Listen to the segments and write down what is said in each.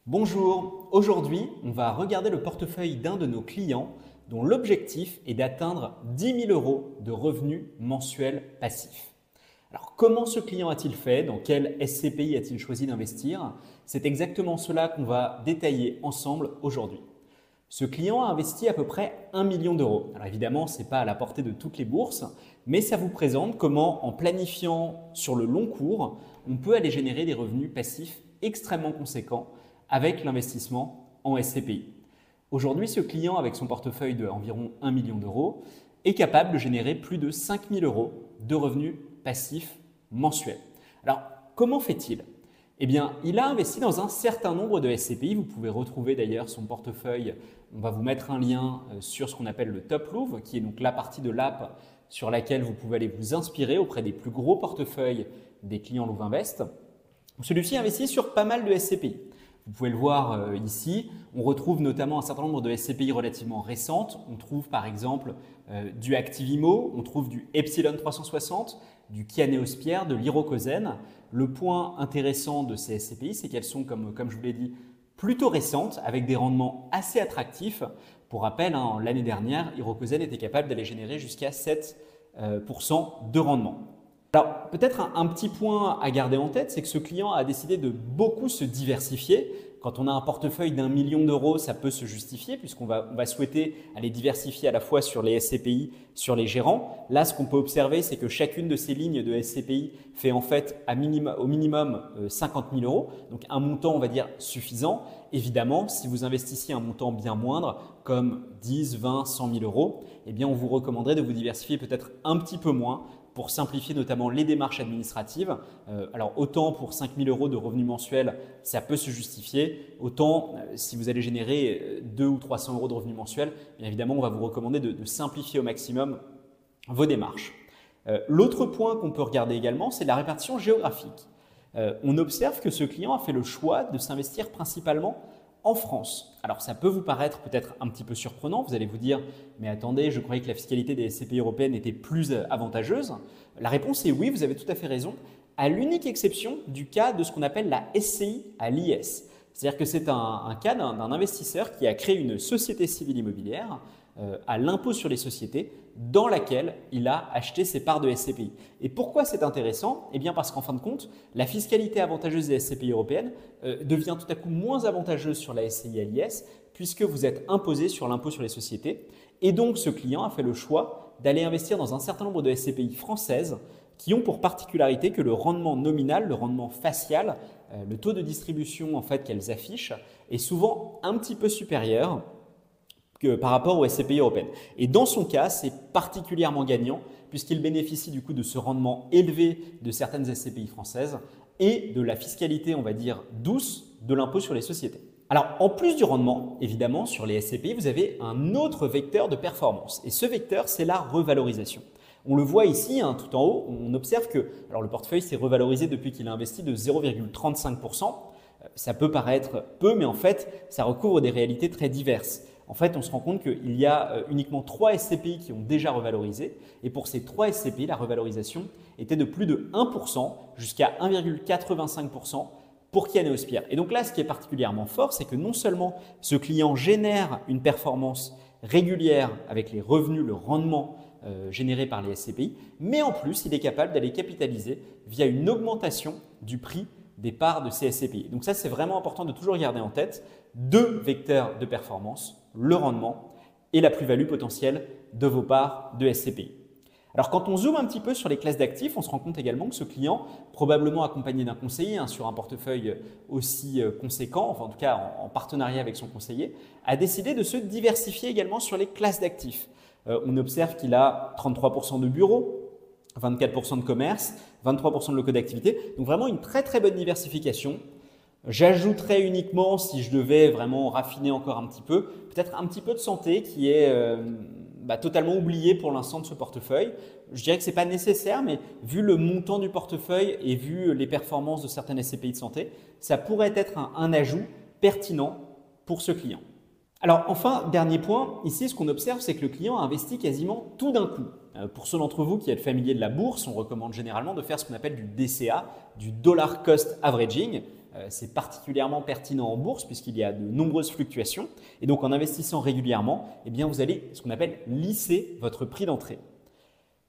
Bonjour, aujourd'hui on va regarder le portefeuille d'un de nos clients dont l'objectif est d'atteindre 10 000 euros de revenus mensuels passifs. Alors comment ce client a-t-il fait? Dans quel SCPI a-t-il choisi d'investir? C'est exactement cela qu'on va détailler ensemble aujourd'hui. Ce client a investi à peu près 1 million d'euros. Alors évidemment, ce n'est pas à la portée de toutes les bourses, mais ça vous présente comment en planifiant sur le long cours, on peut aller générer des revenus passifs extrêmement conséquents avec l'investissement en SCPI. Aujourd'hui, ce client, avec son portefeuille d'environ 1 million d'euros, est capable de générer plus de 5 000 euros de revenus passifs mensuels. Alors, comment fait-il? Eh bien, il a investi dans un certain nombre de SCPI. Vous pouvez retrouver d'ailleurs son portefeuille. On va vous mettre un lien sur ce qu'on appelle le Top Louvre, qui est donc la partie de l'app sur laquelle vous pouvez aller vous inspirer auprès des plus gros portefeuilles des clients Louvainvest. Celui-ci investit sur pas mal de SCPI. Vous pouvez le voir ici, on retrouve notamment un certain nombre de SCPI relativement récentes. On trouve par exemple du Activimo, on trouve du Epsilon 360, du Kianeospierre, de l'Irocosen. Le point intéressant de ces SCPI, c'est qu'elles sont, comme je vous l'ai dit, plutôt récentes, avec des rendements assez attractifs. Pour rappel, l'année dernière, Irocosen était capable d'aller générer jusqu'à 7% de rendement. Alors, peut-être un petit point à garder en tête, c'est que ce client a décidé de beaucoup se diversifier. Quand on a un portefeuille d'1 million d'euros, ça peut se justifier puisqu'on va souhaiter aller diversifier à la fois sur les SCPI, sur les gérants. Là, ce qu'on peut observer, c'est que chacune de ces lignes de SCPI fait en fait au minimum 50 000 euros, donc un montant, on va dire, suffisant. Évidemment, si vous investissiez un montant bien moindre, comme 10, 20, 100 000 euros, eh bien, on vous recommanderait de vous diversifier peut-être un petit peu moins pour simplifier notamment les démarches administratives. Alors autant pour 5 000 euros de revenus mensuels, ça peut se justifier, autant si vous allez générer 200 ou 300 euros de revenus mensuels, bien évidemment on va vous recommander de simplifier au maximum vos démarches. L'autre point qu'on peut regarder également, c'est la répartition géographique. On observe que ce client a fait le choix de s'investir principalement en France. Alors ça peut vous paraître peut-être un petit peu surprenant, vous allez vous dire « mais attendez, je croyais que la fiscalité des SCPI européennes était plus avantageuse ». La réponse est oui, vous avez tout à fait raison, à l'unique exception du cas de ce qu'on appelle la SCI à l'IS. C'est-à-dire que c'est un cas d'un investisseur qui a créé une société civile immobilière à l'impôt sur les sociétés dans laquelle il a acheté ses parts de SCPI. Et pourquoi c'est intéressant? Eh bien parce qu'en fin de compte, la fiscalité avantageuse des SCPI européennes devient tout à coup moins avantageuse sur la SCI à l'IS puisque vous êtes imposé sur l'impôt sur les sociétés. Et donc ce client a fait le choix d'aller investir dans un certain nombre de SCPI françaises qui ont pour particularité que le rendement nominal, le rendement facial, le taux de distribution en fait qu'elles affichent est souvent un petit peu supérieur par rapport aux SCPI européennes. Et dans son cas, c'est particulièrement gagnant puisqu'il bénéficie du coup de ce rendement élevé de certaines SCPI françaises et de la fiscalité, on va dire, douce de l'impôt sur les sociétés. Alors, en plus du rendement, évidemment, sur les SCPI, vous avez un autre vecteur de performance. Et ce vecteur, c'est la revalorisation. On le voit ici, tout en haut, on observe que le portefeuille s'est revalorisé depuis qu'il a investi de 0,35%. Ça peut paraître peu, mais en fait, ça recouvre des réalités très diverses. En fait, on se rend compte qu'il y a uniquement 3 SCPI qui ont déjà revalorisé. Et pour ces 3 SCPI, la revalorisation était de plus de 1% jusqu'à 1,85% pour Kianeospierre. Et donc là, ce qui est particulièrement fort, c'est que non seulement ce client génère une performance régulière avec les revenus, le rendement généré par les SCPI, mais en plus, il est capable d'aller capitaliser via une augmentation du prix des parts de ces SCPI. Donc ça, c'est vraiment important de toujours garder en tête 2 vecteurs de performance, le rendement et la plus-value potentielle de vos parts de SCPI. Alors quand on zoome un petit peu sur les classes d'actifs, on se rend compte également que ce client, probablement accompagné d'un conseiller sur un portefeuille aussi conséquent, enfin en tout cas en partenariat avec son conseiller, a décidé de se diversifier également sur les classes d'actifs. On observe qu'il a 33% de bureaux, 24% de commerce, 23% de locaux d'activité, donc vraiment une très très bonne diversification. J'ajouterais uniquement, si je devais vraiment raffiner encore un petit peu, peut-être un petit peu de santé qui est totalement oublié pour l'instant de ce portefeuille. Je dirais que ce n'est pas nécessaire, mais vu le montant du portefeuille et vu les performances de certaines SCPI de santé, ça pourrait être un ajout pertinent pour ce client. Alors enfin, dernier point, ici ce qu'on observe, c'est que le client a investi quasiment tout d'un coup. Pour ceux d'entre vous qui êtes familiers de la bourse, on recommande généralement de faire ce qu'on appelle du DCA, du Dollar Cost Averaging. c'est particulièrement pertinent en bourse puisqu'il y a de nombreuses fluctuations. Et donc, en investissant régulièrement, eh bien, vous allez ce qu'on appelle lisser votre prix d'entrée.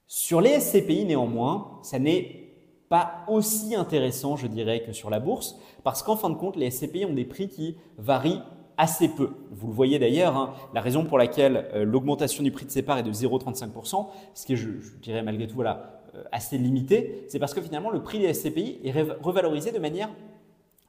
Sur les SCPI, néanmoins, ça n'est pas aussi intéressant, je dirais, que sur la bourse parce qu'en fin de compte, les SCPI ont des prix qui varient assez peu. Vous le voyez d'ailleurs, hein, la raison pour laquelle l'augmentation du prix de ces parts est de 0,35%, ce qui est, je dirais malgré tout, voilà, assez limité, c'est parce que finalement le prix des SCPI est revalorisé de manière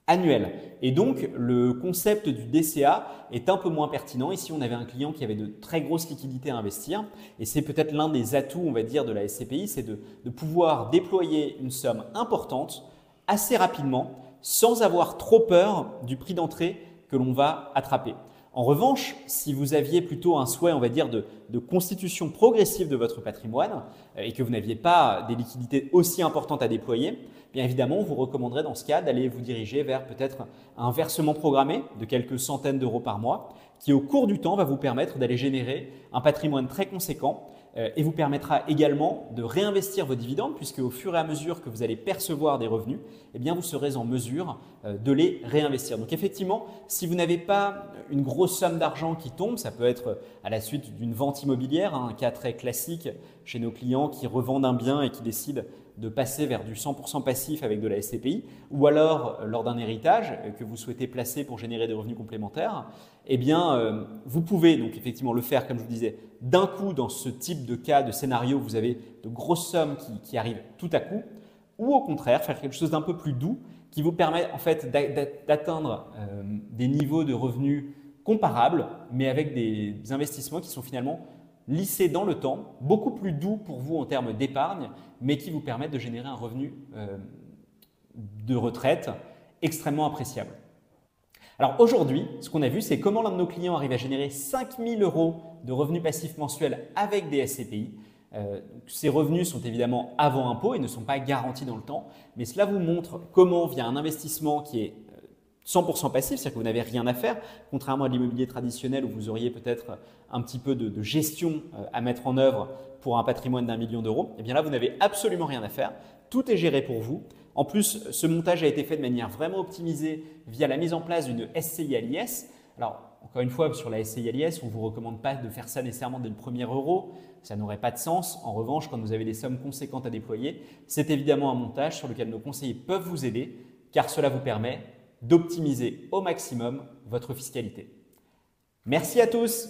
annuelle. Et donc le concept du DCA est un peu moins pertinent. Ici, on avait un client qui avait de très grosses liquidités à investir et c'est peut-être l'un des atouts, on va dire, de la SCPI, c'est de pouvoir déployer une somme importante assez rapidement sans avoir trop peur du prix d'entrée que l'on va attraper. En revanche, si vous aviez plutôt un souhait, on va dire, de constitution progressive de votre patrimoine et que vous n'aviez pas des liquidités aussi importantes à déployer, bien évidemment, on vous recommanderait dans ce cas d'aller vous diriger vers peut-être un versement programmé de quelques centaines d'euros par mois qui, au cours du temps, va vous permettre d'aller générer un patrimoine très conséquent et vous permettra également de réinvestir vos dividendes puisque au fur et à mesure que vous allez percevoir des revenus, eh bien, vous serez en mesure de les réinvestir. Donc effectivement, si vous n'avez pas une grosse somme d'argent qui tombe, ça peut être à la suite d'une vente immobilière, hein, un cas très classique chez nos clients qui revendent un bien et qui décident de passer vers du 100% passif avec de la SCPI, ou alors lors d'un héritage que vous souhaitez placer pour générer des revenus complémentaires, eh bien, vous pouvez donc effectivement le faire, comme je vous disais, d'un coup dans ce type de cas, de scénario où vous avez de grosses sommes qui arrivent tout à coup, ou au contraire faire quelque chose d'un peu plus doux qui vous permet en fait d'atteindre des niveaux de revenus comparables, mais avec des investissements qui sont finalement lissés dans le temps, beaucoup plus doux pour vous en termes d'épargne, mais qui vous permettent de générer un revenu de retraite extrêmement appréciable. Alors aujourd'hui, ce qu'on a vu, c'est comment l'un de nos clients arrive à générer 5 000 € de revenus passifs mensuels avec des SCPI. Ces revenus sont évidemment avant impôt et ne sont pas garantis dans le temps, mais cela vous montre comment, via un investissement qui est 100% passif, c'est-à-dire que vous n'avez rien à faire, contrairement à l'immobilier traditionnel où vous auriez peut-être un petit peu de gestion à mettre en œuvre pour un patrimoine d'1 million d'euros, et bien là, vous n'avez absolument rien à faire. Tout est géré pour vous. En plus, ce montage a été fait de manière vraiment optimisée via la mise en place d'une SCI à l'IS. Alors, encore une fois, sur la SCI à l'IS, on ne vous recommande pas de faire ça nécessairement dès le premier euro. Ça n'aurait pas de sens. En revanche, quand vous avez des sommes conséquentes à déployer, c'est évidemment un montage sur lequel nos conseillers peuvent vous aider car cela vous permet d'optimiser au maximum votre fiscalité. Merci à tous!